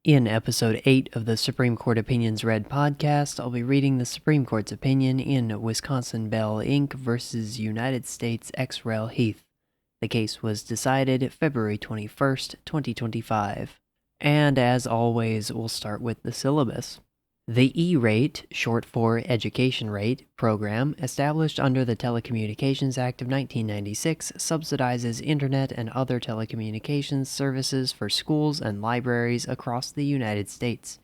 In episode 8 of the Supreme Court Opinions Read podcast, I'll be reading the Supreme Court's opinion in Wisconsin Bell Inc. versus United States ex rel. Heath. The case was decided February 21st, 2025. And as always, we'll start with the syllabus. The E-rate, short for Education Rate, program, established under the Telecommunications Act of 1996, subsidizes Internet and other telecommunications services for schools and libraries across the United States.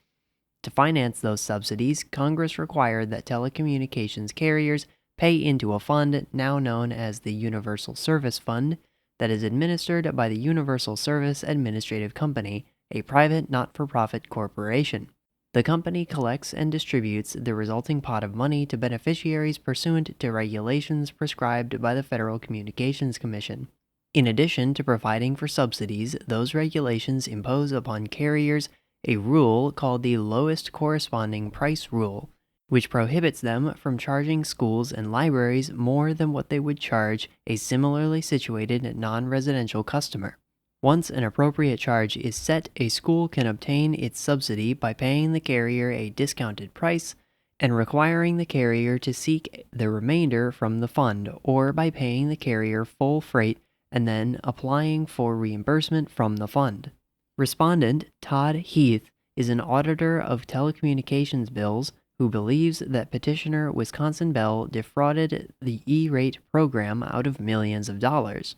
To finance those subsidies, Congress required that telecommunications carriers pay into a fund now known as the Universal Service Fund that is administered by the Universal Service Administrative Company, a private not-for-profit corporation. The company collects and distributes the resulting pot of money to beneficiaries pursuant to regulations prescribed by the Federal Communications Commission. In addition to providing for subsidies, those regulations impose upon carriers a rule called the lowest corresponding price rule, which prohibits them from charging schools and libraries more than what they would charge a similarly situated non-residential customer. Once an appropriate charge is set, a school can obtain its subsidy by paying the carrier a discounted price and requiring the carrier to seek the remainder from the fund, or by paying the carrier full freight and then applying for reimbursement from the fund. Respondent Todd Heath is an auditor of telecommunications bills who believes that petitioner Wisconsin Bell defrauded the E-rate program out of millions of dollars.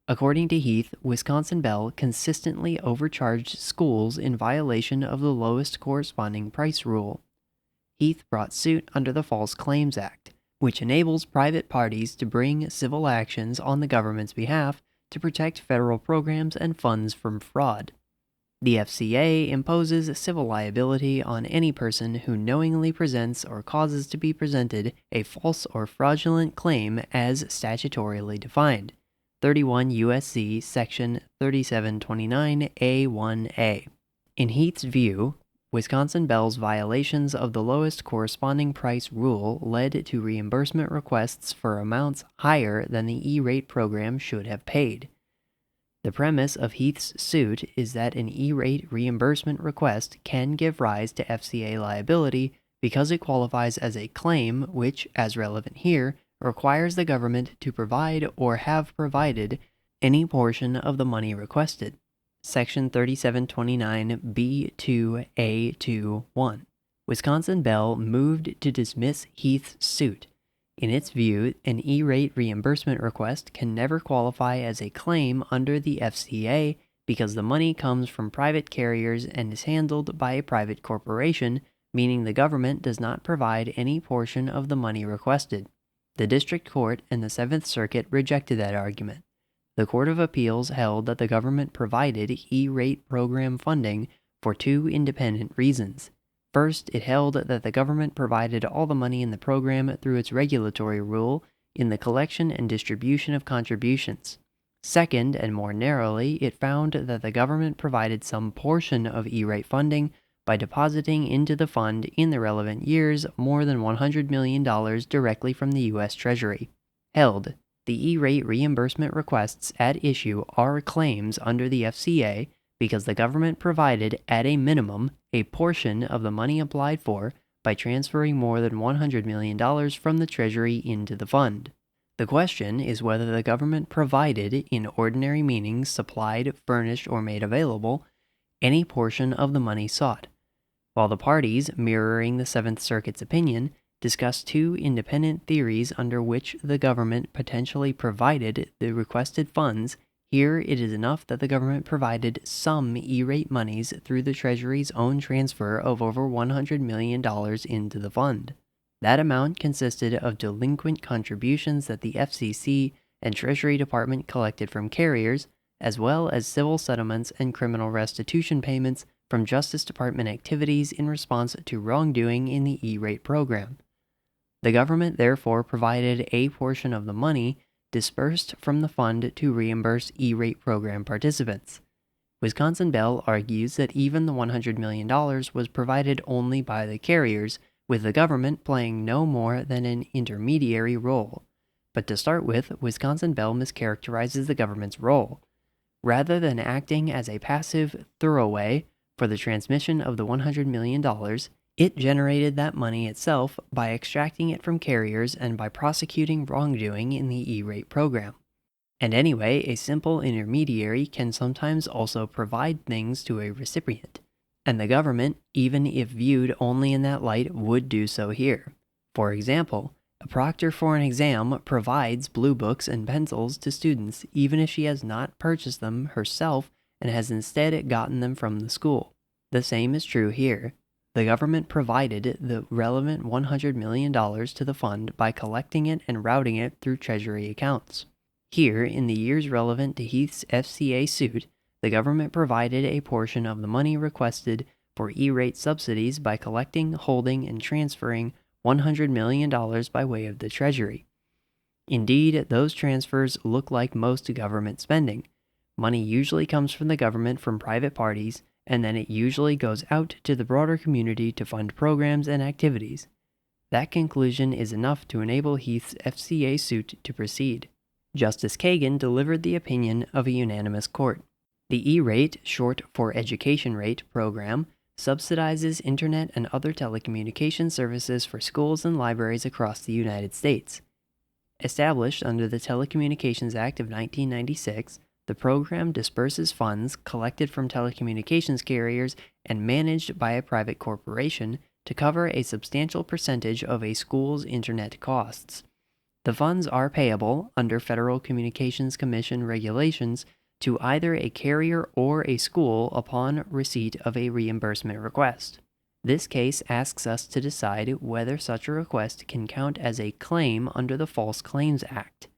According to Heath, Wisconsin Bell consistently overcharged schools in violation of the lowest corresponding price rule. Heath brought suit under the False Claims Act, which enables private parties to bring civil actions on the government's behalf to protect federal programs and funds from fraud. The FCA imposes civil liability on any person who knowingly presents or causes to be presented a false or fraudulent claim as statutorily defined. 31 U.S.C. Section 3729A1A. In Heath's view, Wisconsin Bell's violations of the lowest corresponding price rule led to reimbursement requests for amounts higher than the E-rate program should have paid. The premise of Heath's suit is that an E-rate reimbursement request can give rise to FCA liability because it qualifies as a claim which, as relevant here, requires the government to provide or have provided any portion of the money requested. Section 3729B2A21. Wisconsin Bell moved to dismiss Heath's suit. In its view, an E-rate reimbursement request can never qualify as a claim under the FCA because the money comes from private carriers and is handled by a private corporation, meaning the government does not provide any portion of the money requested. The District Court and the Seventh Circuit rejected that argument. The Court of Appeals held that the government provided E-rate program funding for two independent reasons. First, it held that the government provided all the money in the program through its regulatory rule in the collection and distribution of contributions. Second, and more narrowly, it found that the government provided some portion of E-rate funding by depositing into the fund in the relevant years more than $100 million directly from the U.S. Treasury. Held, the E-rate reimbursement requests at issue are claims under the FCA because the government provided, at a minimum, a portion of the money applied for by transferring more than $100 million from the Treasury into the fund. The question is whether the government provided, in ordinary meanings supplied, furnished, or made available, any portion of the money sought. While the parties, mirroring the Seventh Circuit's opinion, discussed two independent theories under which the government potentially provided the requested funds, here it is enough that the government provided some E-rate monies through the Treasury's own transfer of over $100 million into the fund. That amount consisted of delinquent contributions that the FCC and Treasury Department collected from carriers, as well as civil settlements and criminal restitution payments from Justice Department activities in response to wrongdoing in the E-rate program. The government therefore provided a portion of the money dispersed from the fund to reimburse E-rate program participants. Wisconsin Bell argues that even the $100 million was provided only by the carriers, with the government playing no more than an intermediary role. But to start with, Wisconsin Bell mischaracterizes the government's role. Rather than acting as a passive throwaway, For the transmission of the $100 million, it generated that money itself by extracting it from carriers and by prosecuting wrongdoing in the E-rate program. And anyway, a simple intermediary can sometimes also provide things to a recipient. And the government, even if viewed only in that light, would do so here. For example, a proctor for an exam provides blue books and pencils to students even if she has not purchased them herself and has instead gotten them from the school. The same is true here. The government provided the relevant $100 million to the fund by collecting it and routing it through Treasury accounts. Here, in the years relevant to Heath's FCA suit, the government provided a portion of the money requested for E-rate subsidies by collecting, holding, and transferring $100 million by way of the Treasury. Indeed, those transfers look like most government spending. Money usually comes from the government from private parties, and then it usually goes out to the broader community to fund programs and activities. That conclusion is enough to enable Heath's FCA suit to proceed. Justice Kagan delivered the opinion of a unanimous court. The E-rate, short for Education Rate, program subsidizes internet and other telecommunication services for schools and libraries across the United States. Established under the Telecommunications Act of 1996, the program disperses funds collected from telecommunications carriers and managed by a private corporation to cover a substantial percentage of a school's internet costs. The funds are payable, under Federal Communications Commission regulations, to either a carrier or a school upon receipt of a reimbursement request. This case asks us to decide whether such a request can count as a claim under the False Claims Act,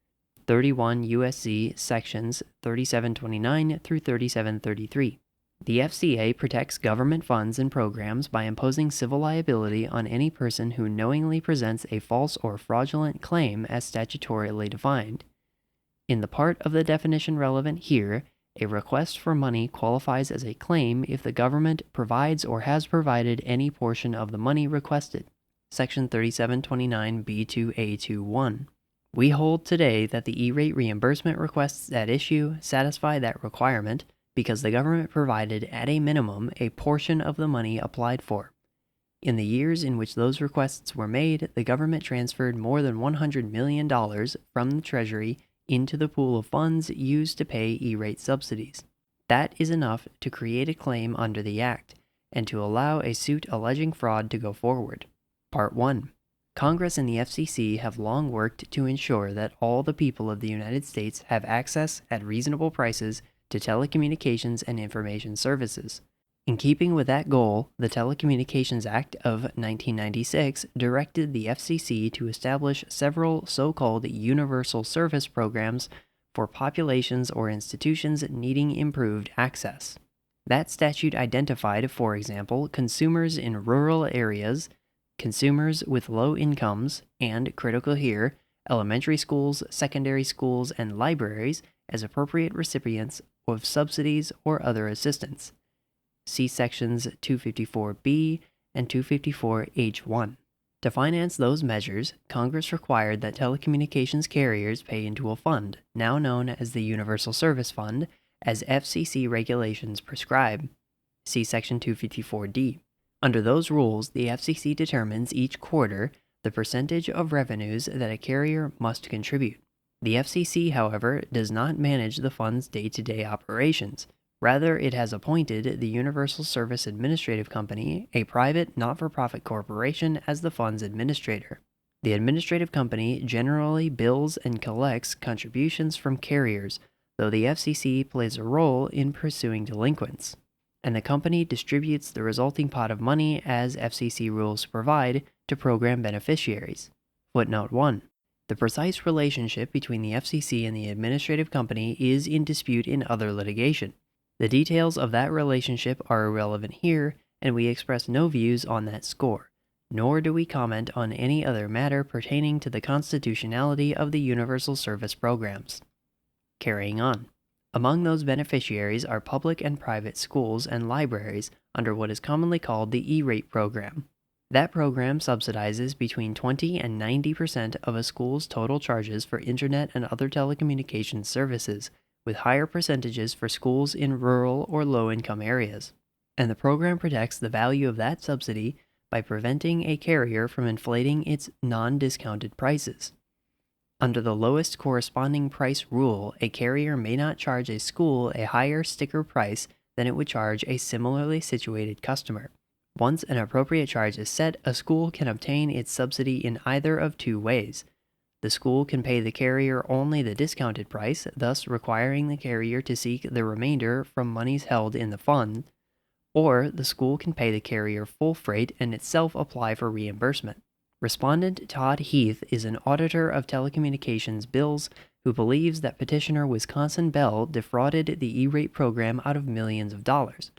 31 U.S.C. sections 3729 through 3733. The FCA protects government funds and programs by imposing civil liability on any person who knowingly presents a false or fraudulent claim as statutorily defined. In the part of the definition relevant here, a request for money qualifies as a claim if the government provides or has provided any portion of the money requested. Section 3729B2A21. We hold today that the E-rate reimbursement requests at issue satisfy that requirement because the government provided at a minimum a portion of the money applied for. In the years in which those requests were made, the government transferred more than $100 million from the Treasury into the pool of funds used to pay E-rate subsidies. That is enough to create a claim under the Act, and to allow a suit alleging fraud to go forward. Part 1. Congress and the FCC have long worked to ensure that all the people of the United States have access at reasonable prices to telecommunications and information services. In keeping with that goal, the Telecommunications Act of 1996 directed the FCC to establish several so-called universal service programs for populations or institutions needing improved access. That statute identified, for example, consumers in rural areas, consumers with low incomes, and, critical here, elementary schools, secondary schools, and libraries as appropriate recipients of subsidies or other assistance. See sections 254B and 254H1. To finance those measures, Congress required that telecommunications carriers pay into a fund, now known as the Universal Service Fund, as FCC regulations prescribe. See section 254D. Under those rules, the FCC determines each quarter the percentage of revenues that a carrier must contribute. The FCC, however, does not manage the fund's day-to-day operations. Rather, it has appointed the Universal Service Administrative Company, a private, not-for-profit corporation, as the fund's administrator. The administrative company generally bills and collects contributions from carriers, though the FCC plays a role in pursuing delinquents. And the company distributes the resulting pot of money as FCC rules provide to program beneficiaries. Footnote 1. The precise relationship between the FCC and the administrative company is in dispute in other litigation. The details of that relationship are irrelevant here, and we express no views on that score, nor do we comment on any other matter pertaining to the constitutionality of the universal service programs. Carrying on. Among those beneficiaries are public and private schools and libraries under what is commonly called the E-rate program. That program subsidizes between 20 and 90% of a school's total charges for internet and other telecommunications services, with higher percentages for schools in rural or low-income areas. and the program protects the value of that subsidy by preventing a carrier from inflating its non-discounted prices. Under the lowest corresponding price rule, a carrier may not charge a school a higher sticker price than it would charge a similarly situated customer. Once an appropriate charge is set, a school can obtain its subsidy in either of two ways. The school can pay the carrier only the discounted price, thus requiring the carrier to seek the remainder from monies held in the fund, or the school can pay the carrier full freight and itself apply for reimbursement. Respondent Todd Heath is an auditor of telecommunications bills who believes that petitioner Wisconsin Bell defrauded the E-rate program out of millions of dollars.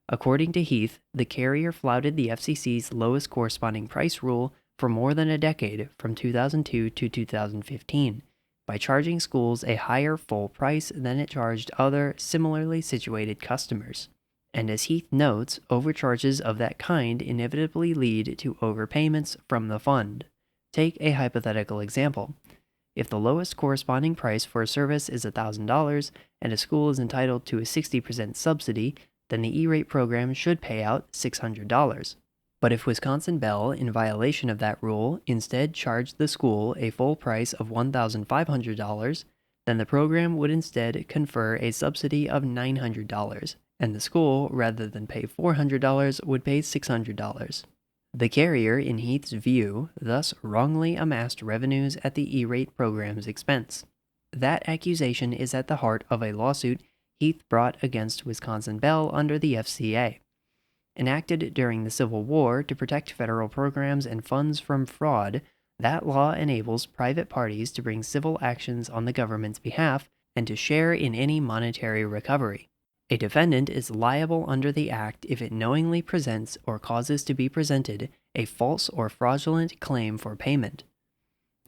According to Heath, the carrier flouted the FCC's lowest corresponding price rule for more than a decade, from 2002 to 2015, by charging schools a higher full price than it charged other similarly situated customers. And as Heath notes, overcharges of that kind inevitably lead to overpayments from the fund. Take a hypothetical example. If the lowest corresponding price for a service is $1,000 and a school is entitled to a 60% subsidy, then the E-rate program should pay out $600. But if Wisconsin Bell, in violation of that rule, instead charged the school a full price of $1,500, then the program would instead confer a subsidy of $900, and the school, rather than pay $400, would pay $600. The carrier, in Heath's view, thus wrongly amassed revenues at the E-rate program's expense. That accusation is at the heart of a lawsuit Heath brought against Wisconsin Bell under the FCA. Enacted during the Civil War to protect federal programs and funds from fraud, that law enables private parties to bring civil actions on the government's behalf and to share in any monetary recovery. A defendant is liable under the Act if it knowingly presents or causes to be presented a false or fraudulent claim for payment.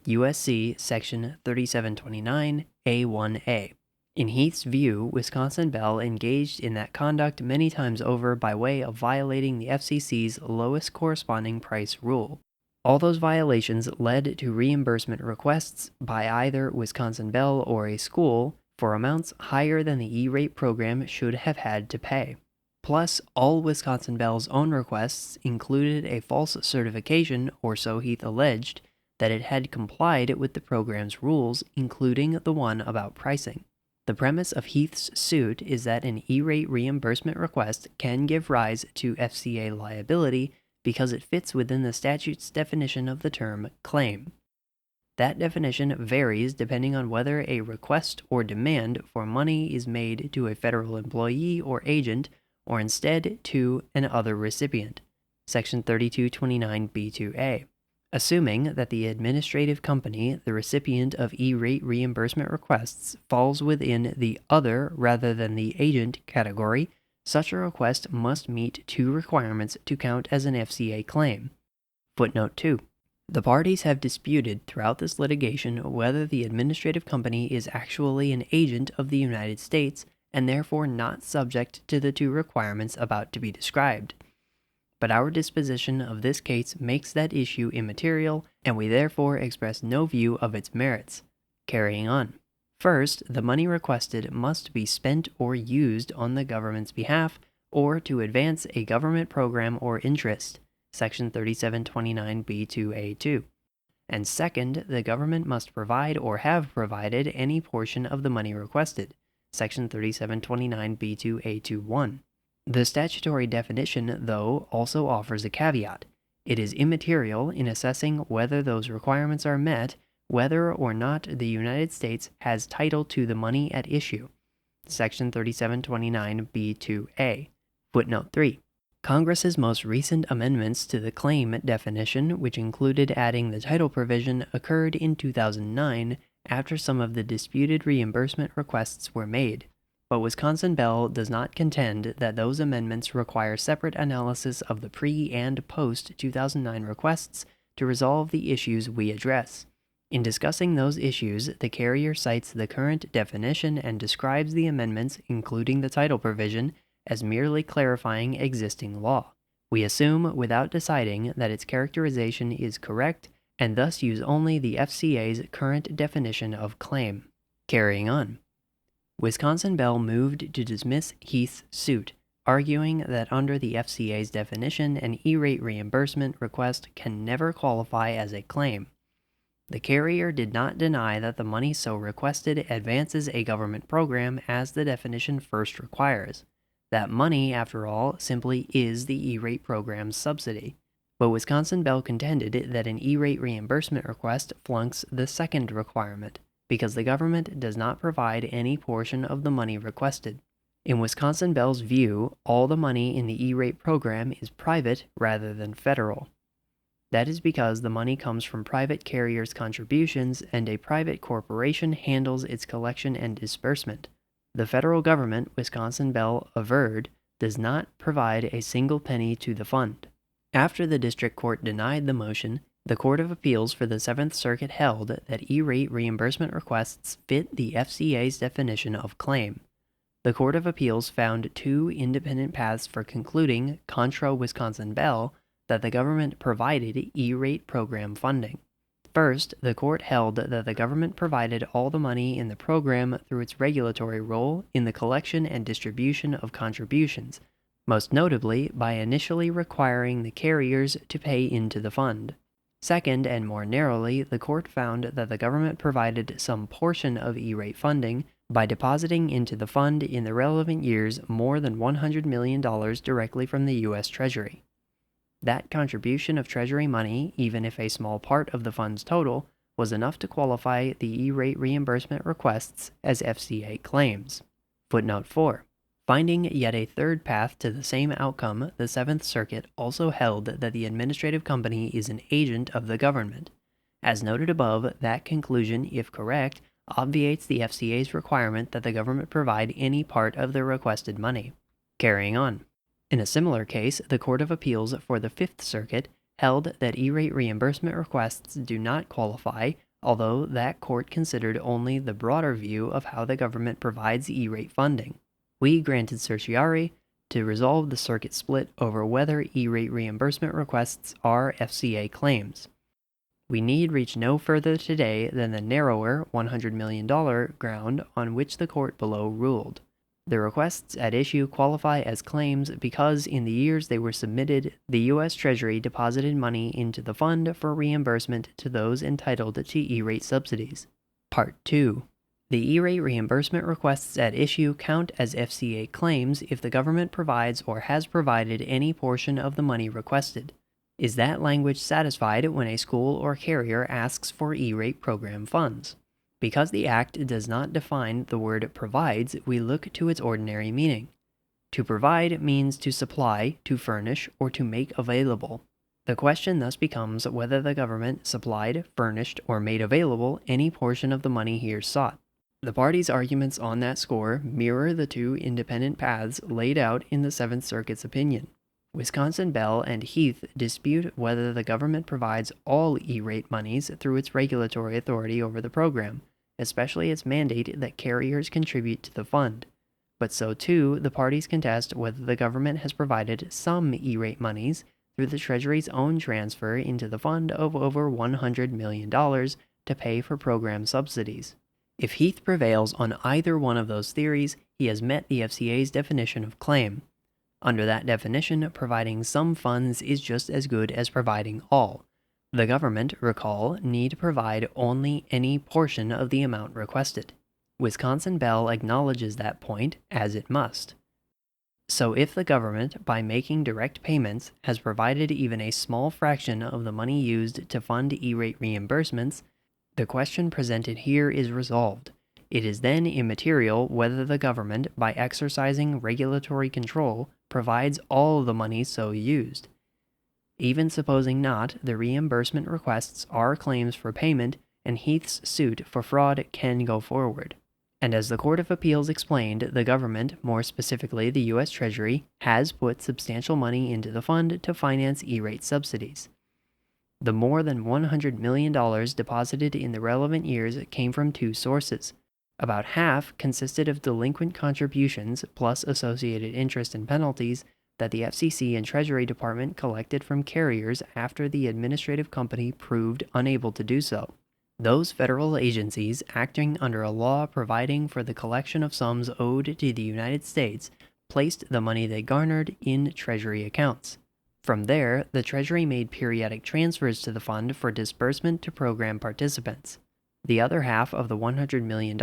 USC Section 3729 A1A. In Heath's view, Wisconsin Bell engaged in that conduct many times over by way of violating the FCC's lowest corresponding price rule. All those violations led to reimbursement requests by either Wisconsin Bell or a school for amounts higher than the E-rate program should have had to pay. Plus, all Wisconsin Bell's own requests included a false certification, or so Heath alleged, that it had complied with the program's rules, including the one about pricing. The premise of Heath's suit is that an E-rate reimbursement request can give rise to FCA liability because it fits within the statute's definition of the term claim. That definition varies depending on whether a request or demand for money is made to a federal employee or agent, or instead to an other recipient. Section 3229B2A. Assuming that the administrative company, the recipient of E-rate reimbursement requests, falls within the other rather than the agent category, such a request must meet two requirements to count as an FCA claim. Footnote 2. The parties have disputed throughout this litigation whether the administrative company is actually an agent of the United States and therefore not subject to the two requirements about to be described. But our disposition of this case makes that issue immaterial, and we therefore express no view of its merits. Carrying on. First, the money requested must be spent or used on the government's behalf or to advance a government program or interest. Section 3729B2A2. And second, the government must provide or have provided any portion of the money requested. Section 3729B2A21. The statutory definition, though, also offers a caveat. It is immaterial in assessing whether those requirements are met, whether or not the United States has title to the money at issue. Section 3729B2A. Footnote 3. Congress's most recent amendments to the claim definition, which included adding the title provision, occurred in 2009 after some of the disputed reimbursement requests were made. But Wisconsin Bell does not contend that those amendments require separate analysis of the pre- and post-2009 requests to resolve the issues we address. In discussing those issues, the carrier cites the current definition and describes the amendments, including the title provision, as merely clarifying existing law. We assume, without deciding, that its characterization is correct, and thus use only the FCA's current definition of claim. Carrying on. Wisconsin Bell moved to dismiss Heath's suit, arguing that under the FCA's definition, an E-rate reimbursement request can never qualify as a claim. The carrier did not deny that the money so requested advances a government program as the definition first requires. That money, after all, simply is the E-rate program's subsidy. But Wisconsin Bell contended that an E-rate reimbursement request flunks the second requirement, because the government does not provide any portion of the money requested. In Wisconsin Bell's view, all the money in the E-rate program is private rather than federal. That is because the money comes from private carriers' contributions and a private corporation handles its collection and disbursement. The federal government, Wisconsin Bell averred, does not provide a single penny to the fund. After the district court denied the motion, the Court of Appeals for the Seventh Circuit held that E-rate reimbursement requests fit the FCA's definition of claim. The Court of Appeals found two independent paths for concluding, contra Wisconsin Bell, that the government provided E-rate program funding. First, the court held that the government provided all the money in the program through its regulatory role in the collection and distribution of contributions, most notably by initially requiring the carriers to pay into the fund. Second, and more narrowly, the court found that the government provided some portion of E-rate funding by depositing into the fund in the relevant years more than $100 million directly from the U.S. Treasury. That contribution of Treasury money, even if a small part of the fund's total, was enough to qualify the E-rate reimbursement requests as FCA claims. Footnote 4. Finding yet a third path to the same outcome, the Seventh Circuit also held that the administrative company is an agent of the government. As noted above, that conclusion, if correct, obviates the FCA's requirement that the government provide any part of the requested money. Carrying on. In a similar case, the Court of Appeals for the Fifth Circuit held that E-rate reimbursement requests do not qualify, although that court considered only the broader view of how the government provides E-rate funding. We granted certiorari to resolve the circuit split over whether E-rate reimbursement requests are FCA claims. We need reach no further today than the narrower $100 million ground on which the court below ruled. The requests at issue qualify as claims because in the years they were submitted, the U.S. Treasury deposited money into the fund for reimbursement to those entitled to E-rate subsidies. Part 2. The E-rate reimbursement requests at issue count as FCA claims if the government provides or has provided any portion of the money requested. Is that language satisfied when a school or carrier asks for E-rate program funds? Because the Act does not define the word provides, we look to its ordinary meaning. To provide means to supply, to furnish, or to make available. The question thus becomes whether the government supplied, furnished, or made available any portion of the money here sought. The parties' arguments on that score mirror the two independent paths laid out in the Seventh Circuit's opinion. Wisconsin Bell and Heath dispute whether the government provides all E-rate monies through its regulatory authority over the program, especially its mandate that carriers contribute to the fund. But so too, the parties contest whether the government has provided some E-rate monies through the Treasury's own transfer into the fund of over $100 million to pay for program subsidies. If Heath prevails on either one of those theories, he has met the FCA's definition of claim. Under that definition, providing some funds is just as good as providing all. The government, recall, need provide only any portion of the amount requested. Wisconsin Bell acknowledges that point, as it must. So if the government, by making direct payments, has provided even a small fraction of the money used to fund E-rate reimbursements, the question presented here is resolved. It is then immaterial whether the government, by exercising regulatory control, provides all the money so used. Even supposing not, the reimbursement requests are claims for payment, and Heath's suit for fraud can go forward. And as the Court of Appeals explained, the government, more specifically the U.S. Treasury, has put substantial money into the fund to finance E-rate subsidies. The more than $100 million deposited in the relevant years came from two sources. About half consisted of delinquent contributions plus associated interest and penalties that the FCC and Treasury Department collected from carriers after the administrative company proved unable to do so. Those federal agencies, acting under a law providing for the collection of sums owed to the United States, placed the money they garnered in Treasury accounts. From there, the Treasury made periodic transfers to the fund for disbursement to program participants. The other half of the $100 million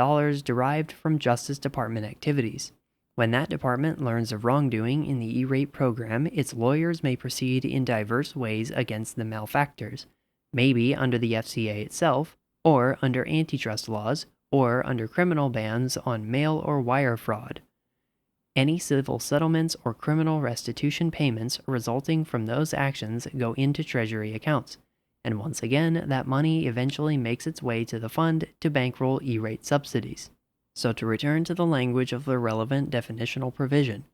derived from Justice Department activities. When that department learns of wrongdoing in the E-rate program, its lawyers may proceed in diverse ways against the malefactors, maybe under the FCA itself, or under antitrust laws, or under criminal bans on mail or wire fraud. Any civil settlements or criminal restitution payments resulting from those actions go into Treasury accounts, and once again, that money eventually makes its way to the fund to bankroll E-rate subsidies. So to return to the language of the relevant definitional provision,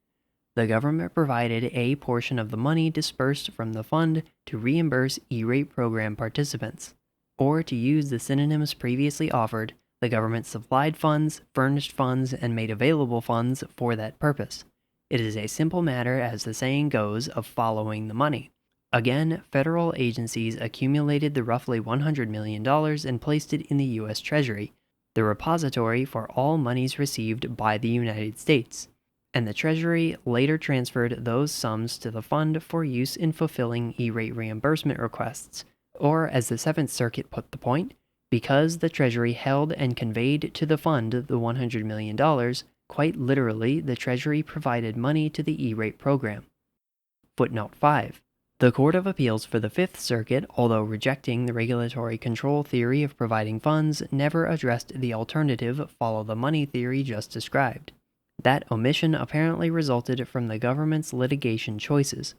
the government provided a portion of the money dispersed from the fund to reimburse E-rate program participants. Or to use the synonyms previously offered, the government supplied funds, furnished funds, and made available funds for that purpose. It is a simple matter, as the saying goes, of following the money. Again, federal agencies accumulated the roughly $100 million and placed it in the U.S. Treasury, the repository for all monies received by the United States, and the Treasury later transferred those sums to the fund for use in fulfilling E-rate reimbursement requests, or as the Seventh Circuit put the point, because the Treasury held and conveyed to the fund the $100 million, quite literally, the Treasury provided money to the E-rate program. Footnote 5. The Court of Appeals for the Fifth Circuit, although rejecting the regulatory control theory of providing funds, never addressed the alternative follow-the-money theory just described. That omission apparently resulted from the government's litigation choices.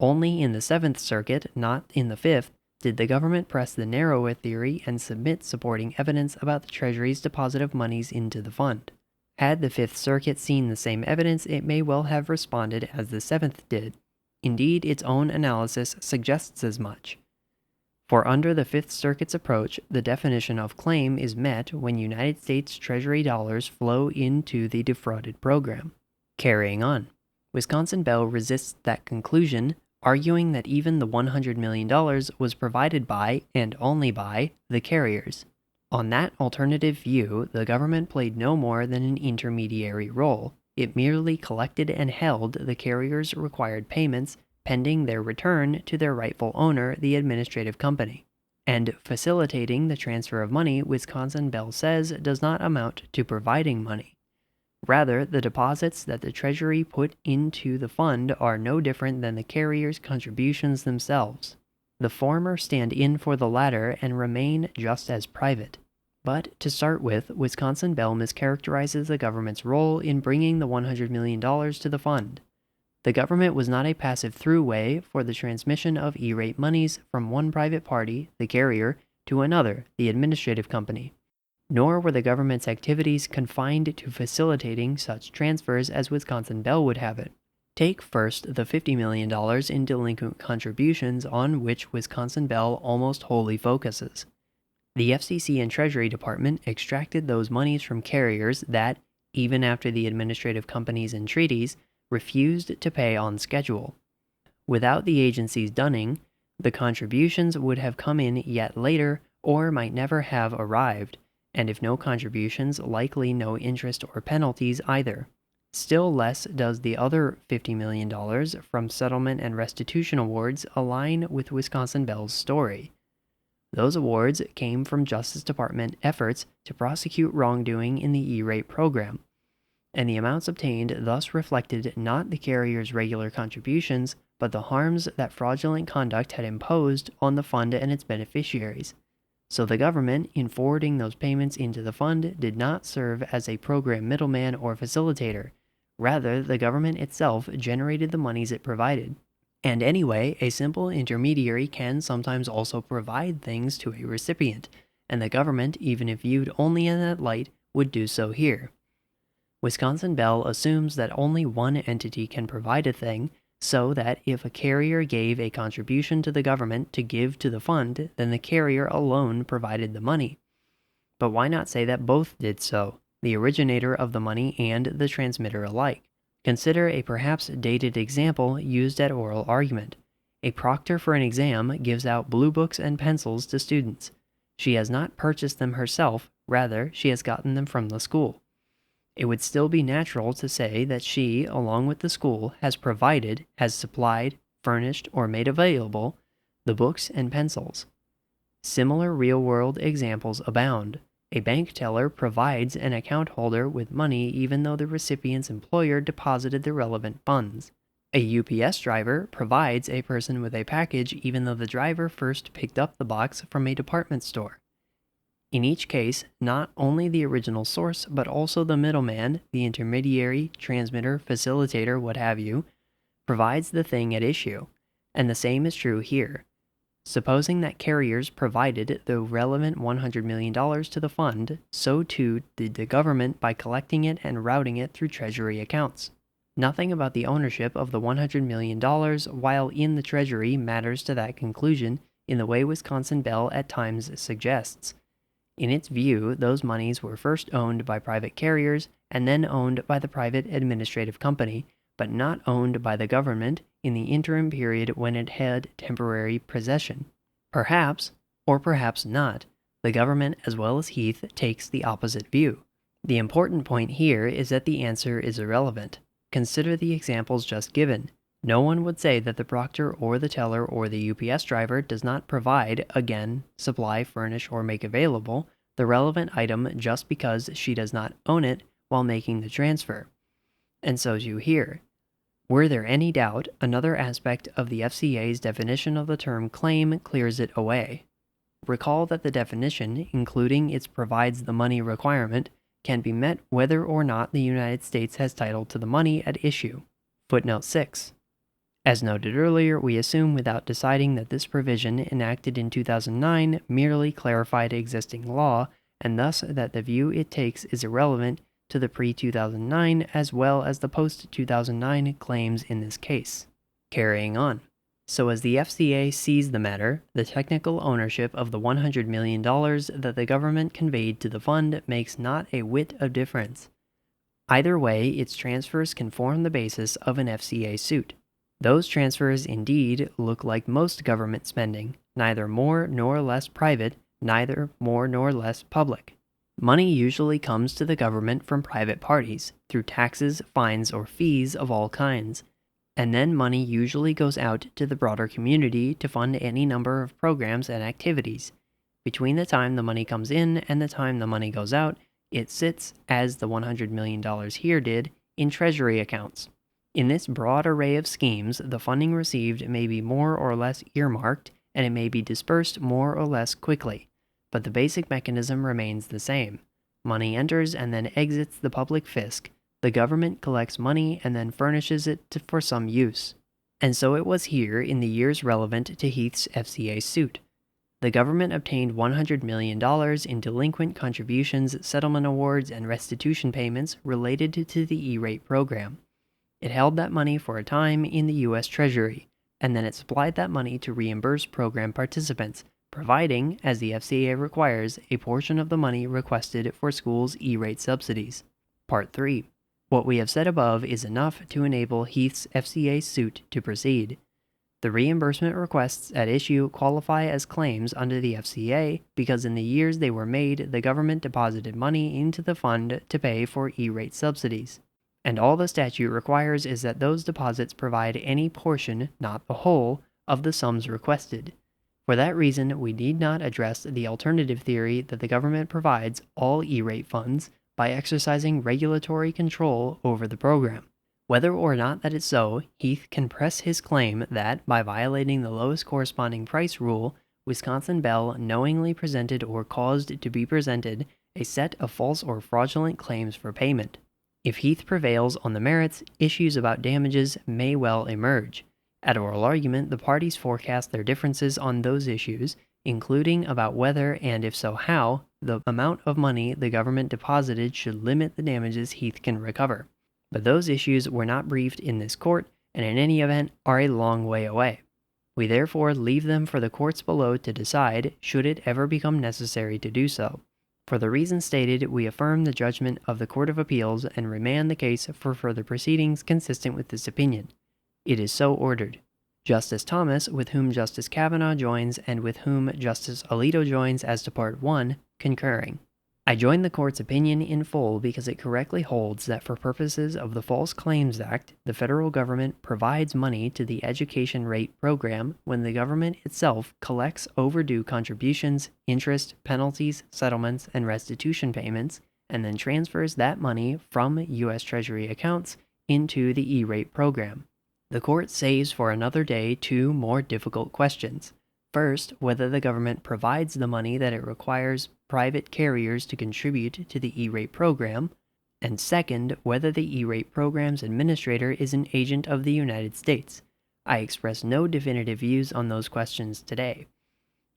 Only in the Seventh Circuit, not in the Fifth, did the government press the narrower theory and submit supporting evidence about the Treasury's deposit of monies into the fund. Had the Fifth Circuit seen the same evidence, it may well have responded as the Seventh did. Indeed, its own analysis suggests as much. For under the Fifth Circuit's approach, the definition of claim is met when United States Treasury dollars flow into the defrauded program. Carrying on, Wisconsin Bell resists that conclusion, arguing that even the $100 million was provided by, and only by, the carriers. On that alternative view, the government played no more than an intermediary role. It merely collected and held the carriers' required payments pending their return to their rightful owner, the administrative company. And facilitating the transfer of money, Wisconsin Bell says, does not amount to providing money. Rather, the deposits that the Treasury put into the fund are no different than the carriers' contributions themselves. The former stand in for the latter and remain just as private. But to start with, Wisconsin Bell mischaracterizes the government's role in bringing the $100 million to the fund. The government was not a passive throughway for the transmission of E-rate monies from one private party, the carrier, to another, the administrative company. Nor were the government's activities confined to facilitating such transfers as Wisconsin Bell would have it. Take first the $50 million in delinquent contributions on which Wisconsin Bell almost wholly focuses. The FCC and Treasury Department extracted those monies from carriers that, even after the administrative companies and treaties, refused to pay on schedule. Without the agency's dunning, the contributions would have come in yet later or might never have arrived, and if no contributions, likely no interest or penalties either. Still less does the other $50 million from settlement and restitution awards align with Wisconsin Bell's story. Those awards came from Justice Department efforts to prosecute wrongdoing in the E-rate program, and the amounts obtained thus reflected not the carrier's regular contributions, but the harms that fraudulent conduct had imposed on the fund and its beneficiaries. So the government, in forwarding those payments into the fund, did not serve as a program middleman or facilitator. Rather, the government itself generated the monies it provided. And anyway, a simple intermediary can sometimes also provide things to a recipient, and the government, even if viewed only in that light, would do so here. Wisconsin Bell assumes that only one entity can provide a thing, so that if a carrier gave a contribution to the government to give to the fund, then the carrier alone provided the money. But why not say that both did so, the originator of the money and the transmitter alike? Consider a perhaps dated example used at oral argument. A proctor for an exam gives out blue books and pencils to students. She has not purchased them herself, rather, she has gotten them from the school. it would still be natural to say that she, along with the school, has provided, has supplied, furnished, or made available the books and pencils. Similar real-world examples abound. A bank teller provides an account holder with money even though the recipient's employer deposited the relevant funds. A UPS driver provides a person with a package even though the driver first picked up the box from a department store. In each case, not only the original source, but also the middleman, the intermediary, transmitter, facilitator, what have you, provides the thing at issue, and the same is true here. Supposing that carriers provided the relevant $100 million to the fund, so too did the government by collecting it and routing it through Treasury accounts. Nothing about the ownership of the $100 million while in the Treasury matters to that conclusion in the way Wisconsin Bell at times suggests. In its view, those monies were first owned by private carriers and then owned by the private administrative company, but not owned by the government in the interim period when it had temporary possession. Perhaps, or perhaps not, the government as well as Heath takes the opposite view. The important point here is that the answer is irrelevant. Consider the examples just given. No one would say that the proctor or the teller or the UPS driver does not provide, again, supply, furnish, or make available the relevant item just because she does not own it while making the transfer. And so too here. Were there any doubt, another aspect of the FCA's definition of the term claim clears it away. Recall that the definition, including its provides the money requirement, can be met whether or not the United States has title to the money at issue. Footnote 6. As noted earlier, we assume without deciding that this provision enacted in 2009 merely clarified existing law, and thus that the view it takes is irrelevant to the pre-2009 as well as the post-2009 claims in this case. Carrying on. So as the FCA sees the matter, the technical ownership of the $100 million that the government conveyed to the fund makes not a whit of difference. Either way, its transfers can form the basis of an FCA suit. Those transfers indeed look like most government spending, neither more nor less private, neither more nor less public. Money usually comes to the government from private parties, through taxes, fines, or fees of all kinds, and then money usually goes out to the broader community to fund any number of programs and activities. Between the time the money comes in and the time the money goes out, it sits, as the $100 million here did, in Treasury accounts. In this broad array of schemes, the funding received may be more or less earmarked, and it may be dispersed more or less quickly, but the basic mechanism remains the same. Money enters and then exits the public fisc. The government collects money and then furnishes it for some use. And so it was here in the years relevant to Heath's FCA suit. The government obtained $100 million in delinquent contributions, settlement awards, and restitution payments related to the E-rate program. It held that money for a time in the U.S. Treasury, and then it supplied that money to reimburse program participants, providing, as the FCA requires, a portion of the money requested for schools' E-rate subsidies. Part 3. What we have said above is enough to enable Heath's FCA suit to proceed. The reimbursement requests at issue qualify as claims under the FCA because in the years they were made, the government deposited money into the fund to pay for E-rate subsidies. And all the statute requires is that those deposits provide any portion, not the whole, of the sums requested. For that reason, we need not address the alternative theory that the government provides all E-rate funds by exercising regulatory control over the program. Whether or not that is so, Heath can press his claim that, by violating the lowest corresponding price rule, Wisconsin Bell knowingly presented or caused to be presented a set of false or fraudulent claims for payment. If Heath prevails on the merits, issues about damages may well emerge. At oral argument, the parties forecast their differences on those issues, including about whether, and if so how, the amount of money the government deposited should limit the damages Heath can recover. But those issues were not briefed in this court, and in any event are a long way away. We therefore leave them for the courts below to decide, should it ever become necessary to do so. For the reasons stated, we affirm the judgment of the Court of Appeals and remand the case for further proceedings consistent with this opinion. It is so ordered. Justice Thomas, with whom Justice Kavanaugh joins and with whom Justice Alito joins as to Part 1, concurring. I join the court's opinion in full because it correctly holds that for purposes of the False Claims Act, the federal government provides money to the education rate program when the government itself collects overdue contributions, interest, penalties, settlements, and restitution payments, and then transfers that money from U.S. Treasury accounts into the E-rate program. The court saves for another day two more difficult questions. First, whether the government provides the money that it requires private carriers to contribute to the E-rate program, and second, whether the E-rate program's administrator is an agent of the United States. I express no definitive views on those questions today.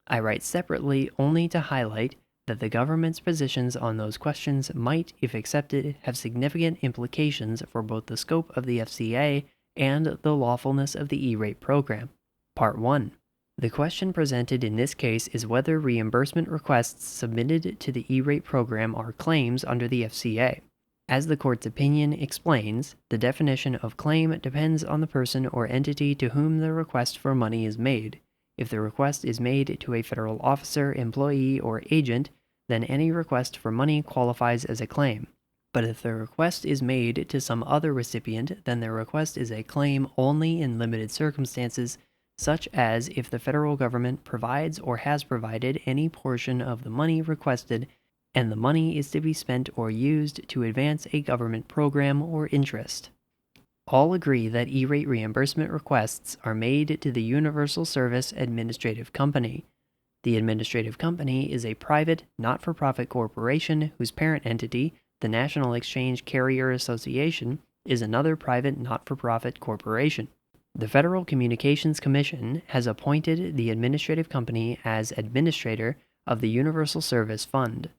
I write separately only to highlight that the government's positions on those questions might, if accepted, have significant implications for both the scope of the FCA and the lawfulness of the E-rate program. Part 1. The question presented in this case is whether reimbursement requests submitted to the E-rate program are claims under the FCA. As the court's opinion explains, the definition of claim depends on the person or entity to whom the request for money is made. If the request is made to a federal officer, employee, or agent, then any request for money qualifies as a claim. But if the request is made to some other recipient, then the request is a claim only in limited circumstances, such as if the federal government provides or has provided any portion of the money requested, and the money is to be spent or used to advance a government program or interest. All agree that E-rate reimbursement requests are made to the Universal Service Administrative Company. The administrative company is a private, not-for-profit corporation whose parent entity, the National Exchange Carrier Association, is another private, not-for-profit corporation. The Federal Communications Commission has appointed the administrative company as administrator of the Universal Service Fund.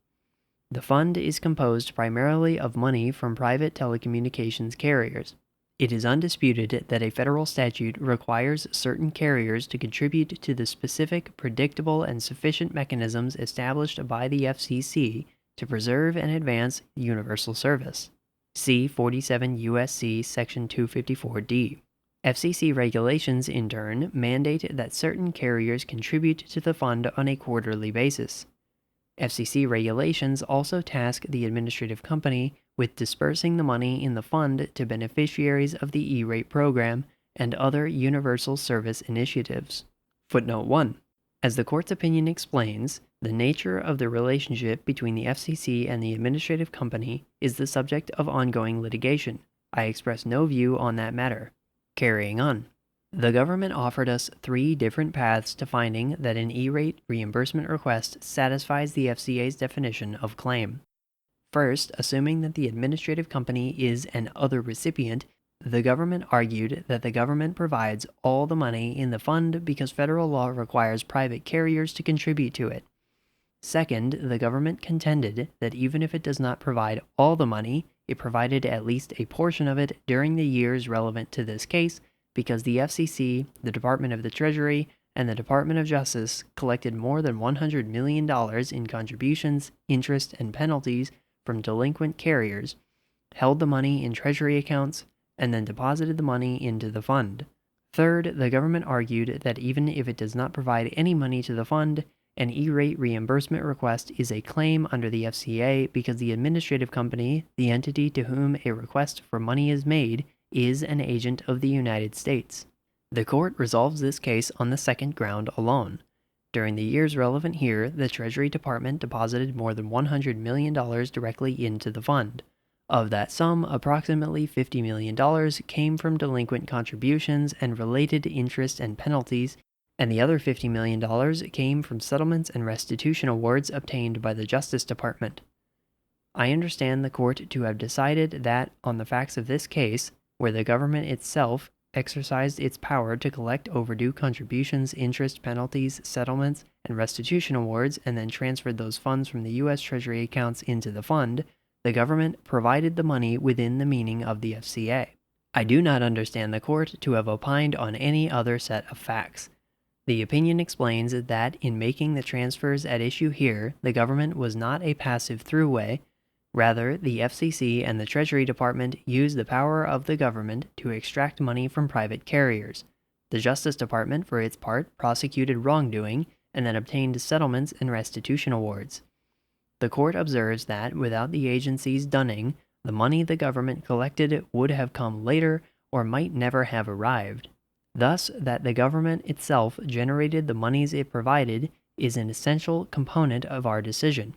The fund is composed primarily of money from private telecommunications carriers. It is undisputed that a federal statute requires certain carriers to contribute to the specific, predictable, and sufficient mechanisms established by the FCC to preserve and advance universal service. See 47 U.S.C. Section 254D. FCC regulations, in turn, mandate that certain carriers contribute to the fund on a quarterly basis. FCC regulations also task the administrative company with dispersing the money in the fund to beneficiaries of the E-rate program and other universal service initiatives. Footnote 1. As the court's opinion explains, the nature of the relationship between the FCC and the administrative company is the subject of ongoing litigation. I express no view on that matter. Carrying on. The government offered us three different paths to finding that an E-rate reimbursement request satisfies the FCA's definition of claim. First, assuming that the administrative company is an other recipient, the government argued that the government provides all the money in the fund because federal law requires private carriers to contribute to it. Second, the government contended that even if it does not provide all the money, it provided at least a portion of it during the years relevant to this case because the FCC, the Department of the Treasury, and the Department of Justice collected more than $100 million in contributions, interest, and penalties from delinquent carriers, held the money in Treasury accounts, and then deposited the money into the fund. Third, the government argued that even if it does not provide any money to the fund, an E-rate reimbursement request is a claim under the FCA because the administrative company, the entity to whom a request for money is made, is an agent of the United States. The court resolves this case on the second ground alone. During the years relevant here, the Treasury Department deposited more than $100 million directly into the fund. Of that sum, approximately $50 million came from delinquent contributions and related interest and penalties, and the other $50 million came from settlements and restitution awards obtained by the Justice Department. I understand the court to have decided that, on the facts of this case, where the government itself exercised its power to collect overdue contributions, interest, penalties, settlements, and restitution awards, and then transferred those funds from the U.S. Treasury accounts into the fund, the government provided the money within the meaning of the FCA. I do not understand the court to have opined on any other set of facts. The opinion explains that in making the transfers at issue here, the government was not a passive throughway. Rather, the FCC and the Treasury Department used the power of the government to extract money from private carriers. The Justice Department, for its part, prosecuted wrongdoing and then obtained settlements and restitution awards. The court observes that without the agency's dunning, the money the government collected would have come later or might never have arrived. Thus, that the government itself generated the monies it provided is an essential component of our decision.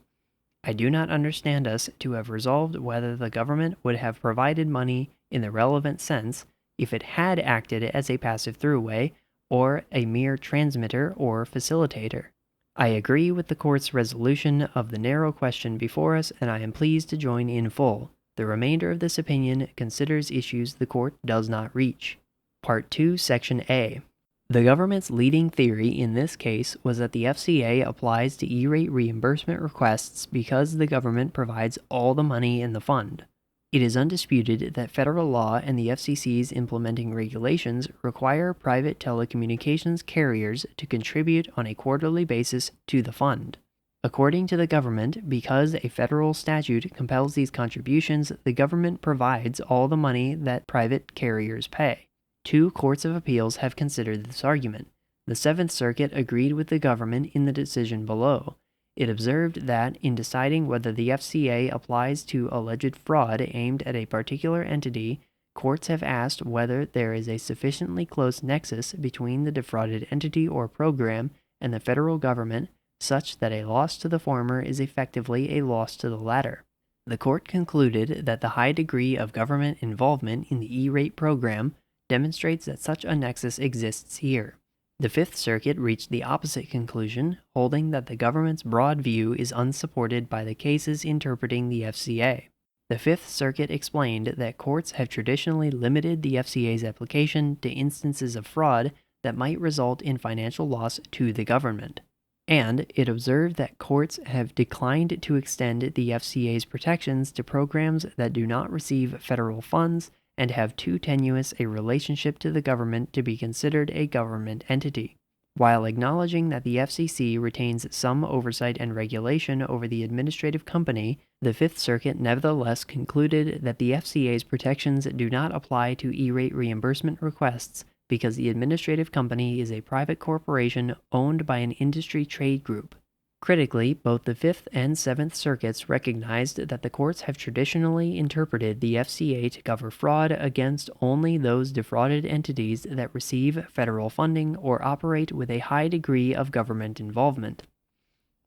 I do not understand us to have resolved whether the government would have provided money in the relevant sense if it had acted as a passive throughway or a mere transmitter or facilitator. I agree with the court's resolution of the narrow question before us, and I am pleased to join in full. The remainder of this opinion considers issues the court does not reach. Part 2, Section A. The government's leading theory in this case was that the FCA applies to E-rate reimbursement requests because the government provides all the money in the fund. It is undisputed that federal law and the FCC's implementing regulations require private telecommunications carriers to contribute on a quarterly basis to the fund. According to the government, because a federal statute compels these contributions, the government provides all the money that private carriers pay. 2 courts of appeals have considered this argument. The Seventh Circuit agreed with the government in the decision below. It observed that, in deciding whether the FCA applies to alleged fraud aimed at a particular entity, courts have asked whether there is a sufficiently close nexus between the defrauded entity or program and the federal government, such that a loss to the former is effectively a loss to the latter. The court concluded that the high degree of government involvement in the E-rate program demonstrates that such a nexus exists here. The Fifth Circuit reached the opposite conclusion, holding that the government's broad view is unsupported by the cases interpreting the FCA. The Fifth Circuit explained that courts have traditionally limited the FCA's application to instances of fraud that might result in financial loss to the government. And it observed that courts have declined to extend the FCA's protections to programs that do not receive federal funds and have too tenuous a relationship to the government to be considered a government entity. While acknowledging that the FCC retains some oversight and regulation over the administrative company, the Fifth Circuit nevertheless concluded that the FCA's protections do not apply to E-rate reimbursement requests because the administrative company is a private corporation owned by an industry trade group. Critically, both the Fifth and Seventh Circuits recognized that the courts have traditionally interpreted the FCA to cover fraud against only those defrauded entities that receive federal funding or operate with a high degree of government involvement.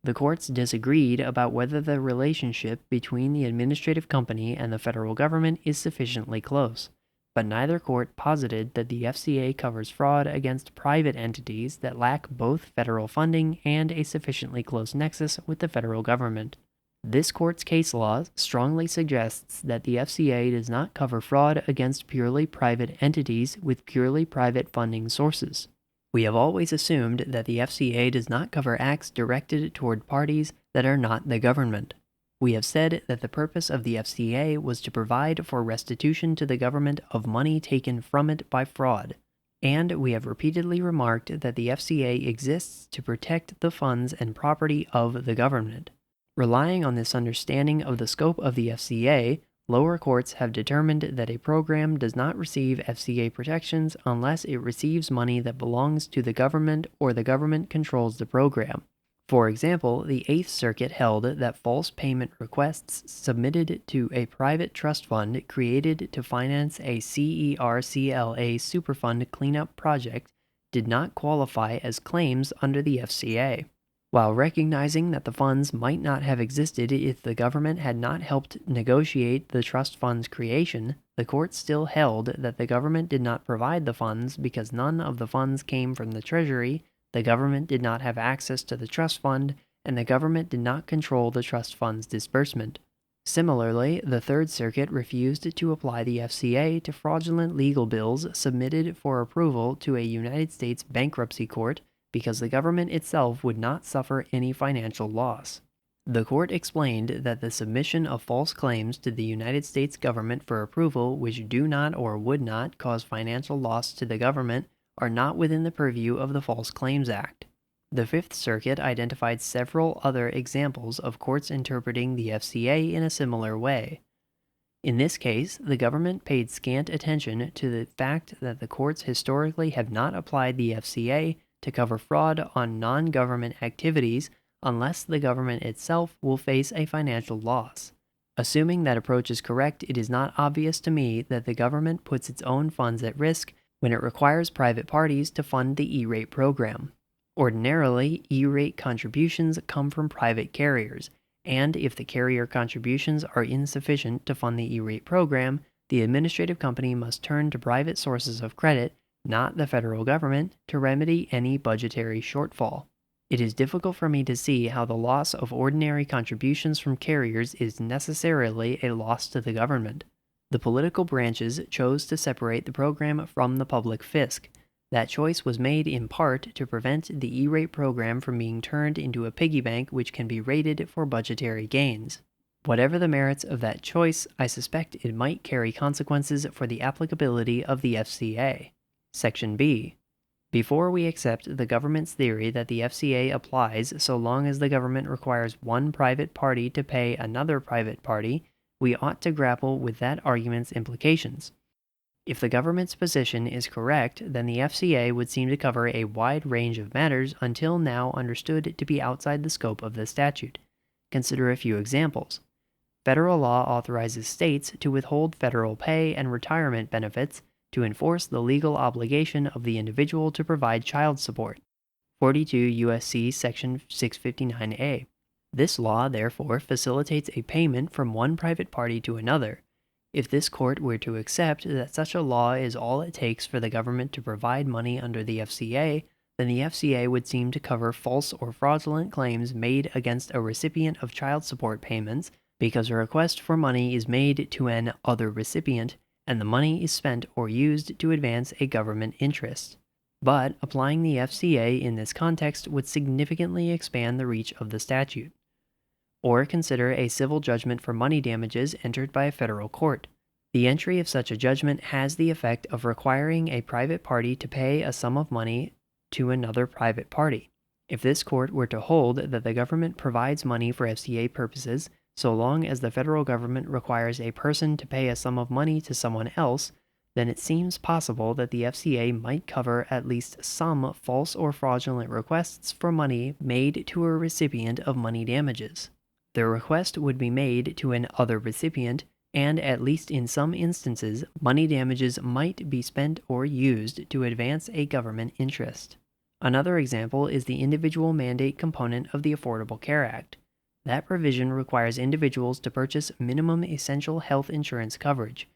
The courts disagreed about whether the relationship between the administrative company and the federal government is sufficiently close, but neither court posited that the FCA covers fraud against private entities that lack both federal funding and a sufficiently close nexus with the federal government. This court's case law strongly suggests that the FCA does not cover fraud against purely private entities with purely private funding sources. We have always assumed that the FCA does not cover acts directed toward parties that are not the government. We have said that the purpose of the FCA was to provide for restitution to the government of money taken from it by fraud, and we have repeatedly remarked that the FCA exists to protect the funds and property of the government. Relying on this understanding of the scope of the FCA, lower courts have determined that a program does not receive FCA protections unless it receives money that belongs to the government or the government controls the program. For example, the Eighth Circuit held that false payment requests submitted to a private trust fund created to finance a CERCLA Superfund cleanup project did not qualify as claims under the FCA. While recognizing that the funds might not have existed if the government had not helped negotiate the trust fund's creation, the court still held that the government did not provide the funds because none of the funds came from the Treasury, the government did not have access to the trust fund, and the government did not control the trust fund's disbursement. Similarly, the Third Circuit refused to apply the FCA to fraudulent legal bills submitted for approval to a United States bankruptcy court because the government itself would not suffer any financial loss. The court explained that the submission of false claims to the United States government for approval which do not or would not cause financial loss to the government are not within the purview of the False Claims Act. The Fifth Circuit identified several other examples of courts interpreting the FCA in a similar way. In this case, the government paid scant attention to the fact that the courts historically have not applied the FCA to cover fraud on non-government activities unless the government itself will face a financial loss. Assuming that approach is correct, it is not obvious to me that the government puts its own funds at risk when it requires private parties to fund the E-rate program. Ordinarily, E-rate contributions come from private carriers, and if the carrier contributions are insufficient to fund the E-rate program, the administrative company must turn to private sources of credit, not the federal government, to remedy any budgetary shortfall. It is difficult for me to see how the loss of ordinary contributions from carriers is necessarily a loss to the government. The political branches chose to separate the program from the public fisc. That choice was made in part to prevent the E-rate program from being turned into a piggy bank which can be raided for budgetary gains. Whatever the merits of that choice, I suspect it might carry consequences for the applicability of the FCA. Section B. Before we accept the government's theory that the FCA applies so long as the government requires one private party to pay another private party, we ought to grapple with that argument's implications. If the government's position is correct, then the FCA would seem to cover a wide range of matters until now understood to be outside the scope of the statute. Consider a few examples. Federal law authorizes states to withhold federal pay and retirement benefits to enforce the legal obligation of the individual to provide child support. 42 U.S.C. Section 659A. This law, therefore, facilitates a payment from one private party to another. If this court were to accept that such a law is all it takes for the government to provide money under the FCA, then the FCA would seem to cover false or fraudulent claims made against a recipient of child support payments because a request for money is made to an other recipient and the money is spent or used to advance a government interest. But applying the FCA in this context would significantly expand the reach of the statute. Or consider a civil judgment for money damages entered by a federal court. The entry of such a judgment has the effect of requiring a private party to pay a sum of money to another private party. If this court were to hold that the government provides money for FCA purposes, so long as the federal government requires a person to pay a sum of money to someone else, then it seems possible that the FCA might cover at least some false or fraudulent requests for money made to a recipient of money damages. The request would be made to an other recipient, and at least in some instances, money damages might be spent or used to advance a government interest. Another example is the individual mandate component of the Affordable Care Act. That provision requires individuals to purchase minimum essential health insurance coverage,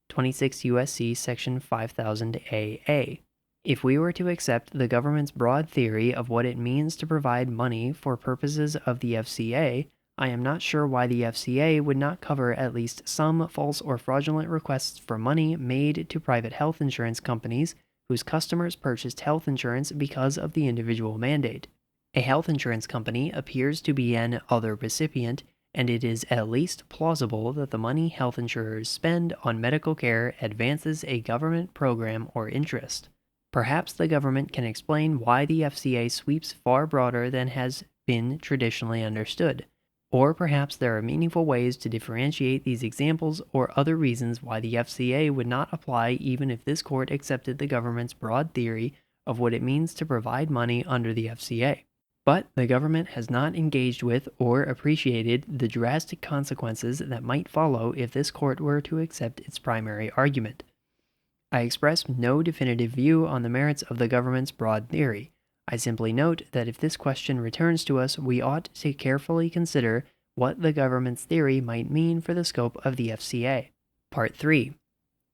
26 U.S.C. Section 5000AA. If we were to accept the government's broad theory of what it means to provide money for purposes of the FCA, I am not sure why the FCA would not cover at least some false or fraudulent requests for money made to private health insurance companies whose customers purchased health insurance because of the individual mandate. A health insurance company appears to be an other recipient, and it is at least plausible that the money health insurers spend on medical care advances a government program or interest. Perhaps the government can explain why the FCA sweeps far broader than has been traditionally understood. Or perhaps there are meaningful ways to differentiate these examples or other reasons why the FCA would not apply even if this court accepted the government's broad theory of what it means to provide money under the FCA. But the government has not engaged with or appreciated the drastic consequences that might follow if this court were to accept its primary argument. I express no definitive view on the merits of the government's broad theory. I simply note that if this question returns to us, we ought to carefully consider what the government's theory might mean for the scope of the FCA. Part 3.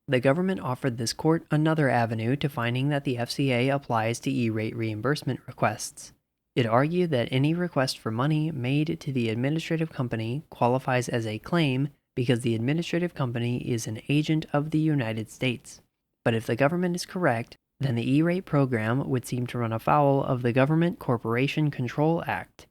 The government offered this court another avenue to finding that the FCA applies to E-rate reimbursement requests. It argued that any request for money made to the administrative company qualifies as a claim because the administrative company is an agent of the United States. But if the government is correct, then the E-rate program would seem to run afoul of the Government Corporation Control Act.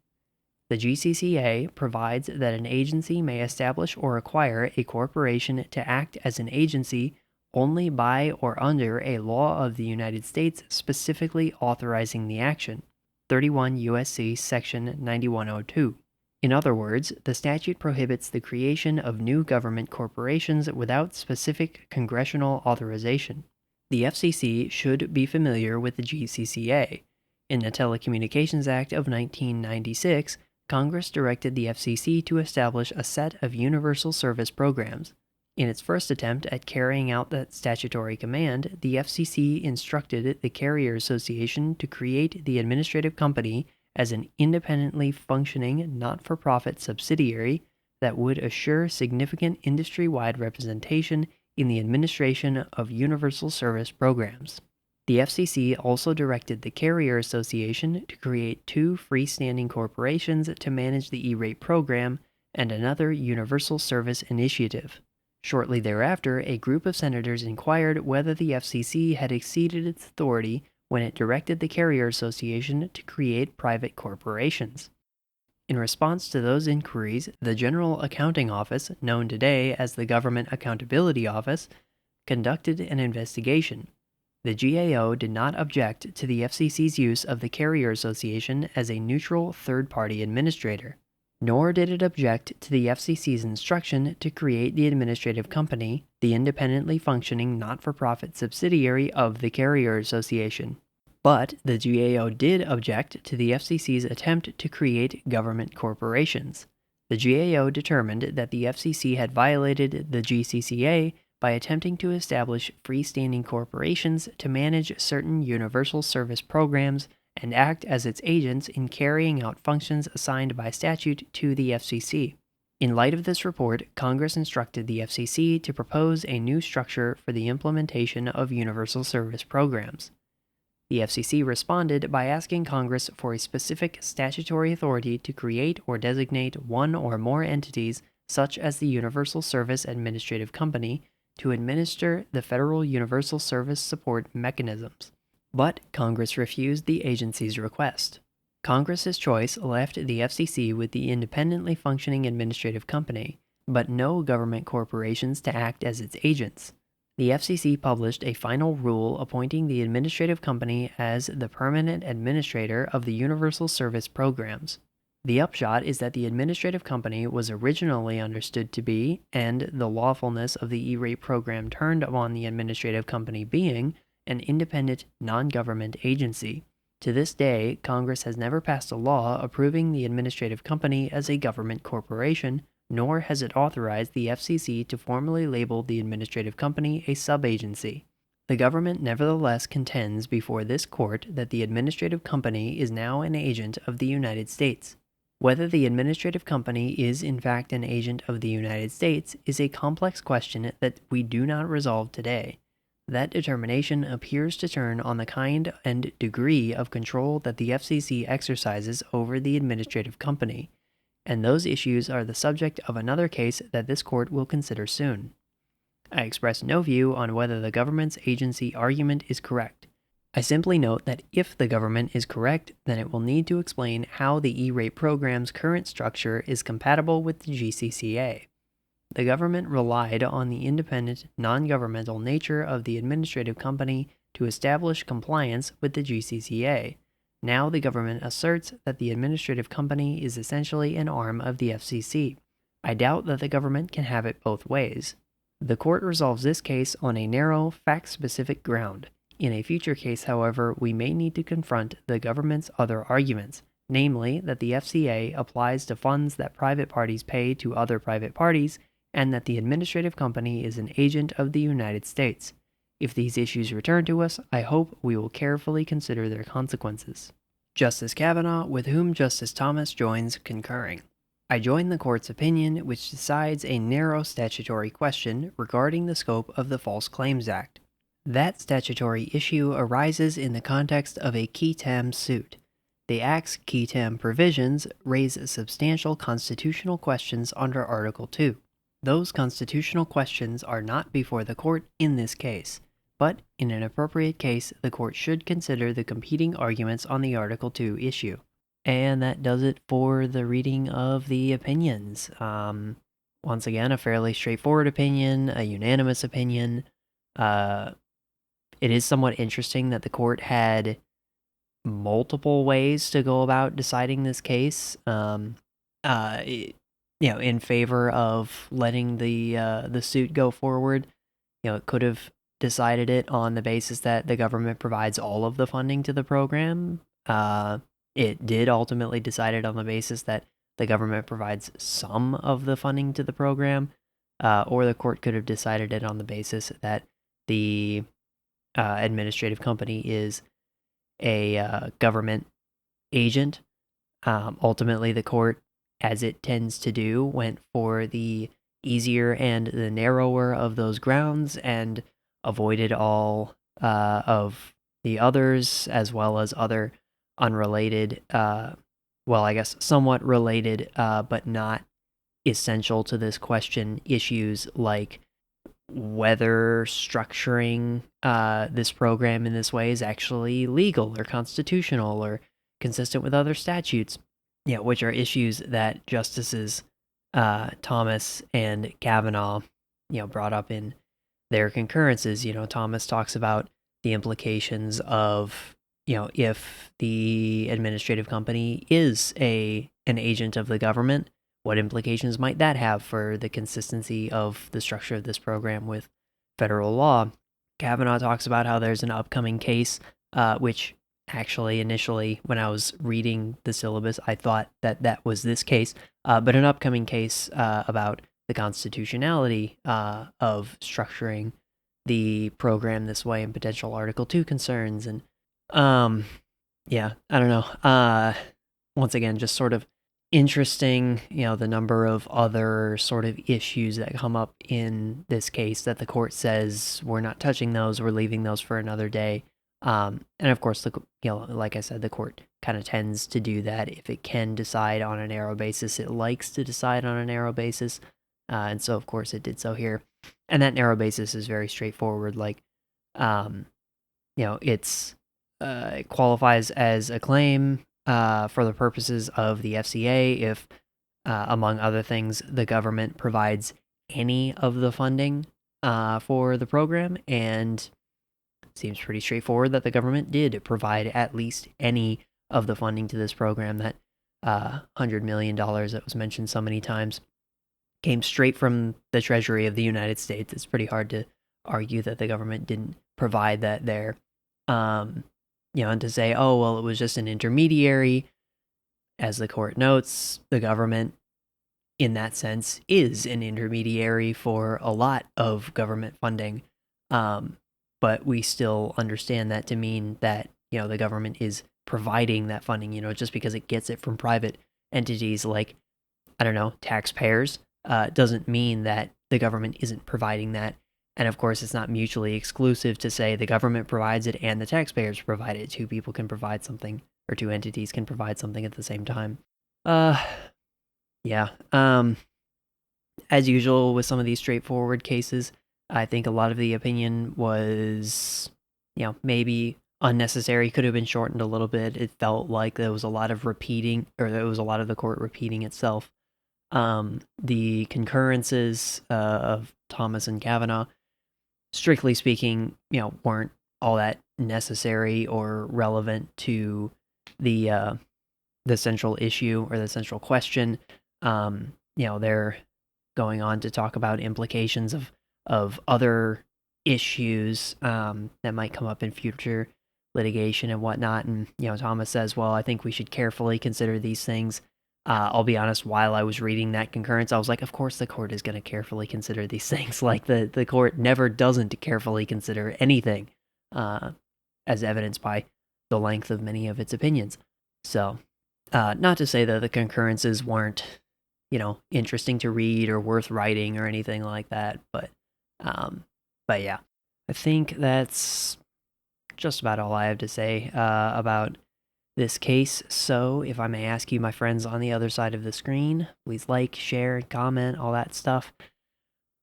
The GCCA provides that an agency may establish or acquire a corporation to act as an agency only by or under a law of the United States specifically authorizing the action. 31 U.S.C. Section 9102. In other words, the statute prohibits the creation of new government corporations without specific congressional authorization. The FCC should be familiar with the GCCA. In the Telecommunications Act of 1996, Congress directed the FCC to establish a set of universal service programs. In its first attempt at carrying out that statutory command, the FCC instructed the Carrier Association to create the administrative company as an independently functioning, not-for-profit subsidiary that would assure significant industry-wide representation in the administration of universal service programs. The FCC also directed the Carrier Association to create 2 freestanding corporations to manage the E-rate program and another universal service initiative. Shortly thereafter, a group of senators inquired whether the FCC had exceeded its authority when it directed the Carrier Association to create private corporations. In response to those inquiries, the General Accounting Office, known today as the Government Accountability Office, conducted an investigation. The GAO did not object to the FCC's use of the Carrier Association as a neutral third-party administrator, nor did it object to the FCC's instruction to create the administrative company, the independently functioning not-for-profit subsidiary of the Carrier Association. But the GAO did object to the FCC's attempt to create government corporations. The GAO determined that the FCC had violated the GCCA by attempting to establish freestanding corporations to manage certain universal service programs and act as its agents in carrying out functions assigned by statute to the FCC. In light of this report, Congress instructed the FCC to propose a new structure for the implementation of universal service programs. The FCC responded by asking Congress for a specific statutory authority to create or designate one or more entities, such as the Universal Service Administrative Company, to administer the federal universal service support mechanisms. But Congress refused the agency's request. Congress's choice left the FCC with the independently functioning administrative company, but no government corporations to act as its agents. The FCC published a final rule appointing the administrative company as the permanent administrator of the universal service programs. The upshot is that the administrative company was originally understood to be, and the lawfulness of the E-rate program turned upon the administrative company being, an independent, non-government agency. To this day, Congress has never passed a law approving the administrative company as a government corporation, nor has it authorized the FCC to formally label the administrative company a sub-agency. The government nevertheless contends before this court that the administrative company is now an agent of the United States. Whether the administrative company is in fact an agent of the United States is a complex question that we do not resolve today. That determination appears to turn on the kind and degree of control that the FCC exercises over the administrative company, and those issues are the subject of another case that this court will consider soon. I express no view on whether the government's agency argument is correct. I simply note that if the government is correct, then it will need to explain how the E-rate program's current structure is compatible with the GCCA. The government relied on the independent, non-governmental nature of the administrative company to establish compliance with the GCCA. Now the government asserts that the administrative company is essentially an arm of the FCC. I doubt that the government can have it both ways. The court resolves this case on a narrow, fact-specific ground. In a future case, however, we may need to confront the government's other arguments, namely that the FCA applies to funds that private parties pay to other private parties, and that the administrative company is an agent of the United States. If these issues return to us, I hope we will carefully consider their consequences. Justice Kavanaugh, with whom Justice Thomas joins, concurring. I join the court's opinion, which decides a narrow statutory question regarding the scope of the False Claims Act. That statutory issue arises in the context of a qui tam suit. The Act's qui tam provisions raise substantial constitutional questions under Article 2. Those constitutional questions are not before the court in this case, but in an appropriate case, the court should consider the competing arguments on the Article 2 issue. And that does it for the reading of the opinions. Once again, a fairly straightforward opinion, a unanimous opinion. It is somewhat interesting that the court had multiple ways to go about deciding this case. In favor of letting the suit go forward. It could have decided it on the basis that the government provides all of the funding to the program, It did ultimately decide it on the basis that the government provides some of the funding to the program, or the court could have decided it on the basis that the administrative company is a government agent. Ultimately, the court, as it tends to do, went for the easier and the narrower of those grounds and avoided all of the others, as well as other unrelated, well, I guess somewhat related, but not essential to this question issues like whether structuring this program in this way is actually legal or constitutional or consistent with other statutes, which are issues that Justices Thomas and Kavanaugh, brought up in their concurrences. Thomas talks about the implications of, if the administrative company is an agent of the government, what implications might that have for the consistency of the structure of this program with federal law? Kavanaugh talks about how there's an upcoming case, which actually initially, when I was reading the syllabus, I thought that was this case, but an upcoming case about the constitutionality of structuring the program this way and potential Article 2 concerns. And I don't know. Once again, just sort of interesting, the number of other sort of issues that come up in this case that the court says we're not touching those, we're leaving those for another day. And of course, like I said, the court kind of tends to do that. If it can decide on a narrow basis, it likes to decide on a narrow basis. And so, of course, it did so here. And that narrow basis is very straightforward. Like, it qualifies as a claim for the purposes of the FCA if, among other things, the government provides any of the funding for the program, and it seems pretty straightforward that the government did provide at least any of the funding to this program. That $100 million that was mentioned so many times came straight from the Treasury of the United States. It's pretty hard to argue that the government didn't provide that there. And to say, oh, well, it was just an intermediary, as the court notes, the government, in that sense, is an intermediary for a lot of government funding. But we still understand that to mean that, the government is providing that funding, just because it gets it from private entities like, I don't know, taxpayers, doesn't mean that the government isn't providing that. And of course, it's not mutually exclusive to say the government provides it and the taxpayers provide it. Two people can provide something, or two entities can provide something at the same time. Yeah. As usual with some of these straightforward cases, I think a lot of the opinion was, maybe unnecessary, could have been shortened a little bit. It felt like there was a lot of repeating, or there was a lot of the court repeating itself. The concurrences of Thomas and Kavanaugh, strictly speaking, weren't all that necessary or relevant to the central issue or the central question. They're going on to talk about implications of other issues that might come up in future litigation and whatnot. And Thomas says, well, I think we should carefully consider these things. I'll be honest, while I was reading that concurrence, I was like, of course the court is going to carefully consider these things. Like, the court never doesn't carefully consider anything, as evidenced by the length of many of its opinions. So, not to say that the concurrences weren't, interesting to read or worth writing or anything like that, but yeah. I think that's just about all I have to say about this case. So if I may ask you, my friends on the other side of the screen, please like, share, comment, all that stuff.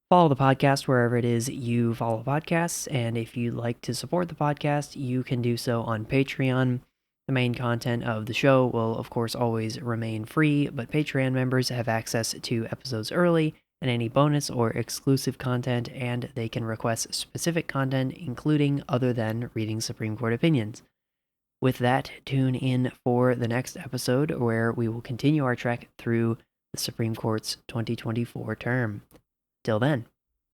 Follow the podcast wherever it is you follow podcasts, and if you'd like to support the podcast, you can do so on Patreon. The main content of the show will, of course, always remain free, but Patreon members have access to episodes early and any bonus or exclusive content, and they can request specific content, including other than reading Supreme Court opinions. With that, tune in for the next episode where we will continue our trek through the Supreme Court's 2024 term. Till then.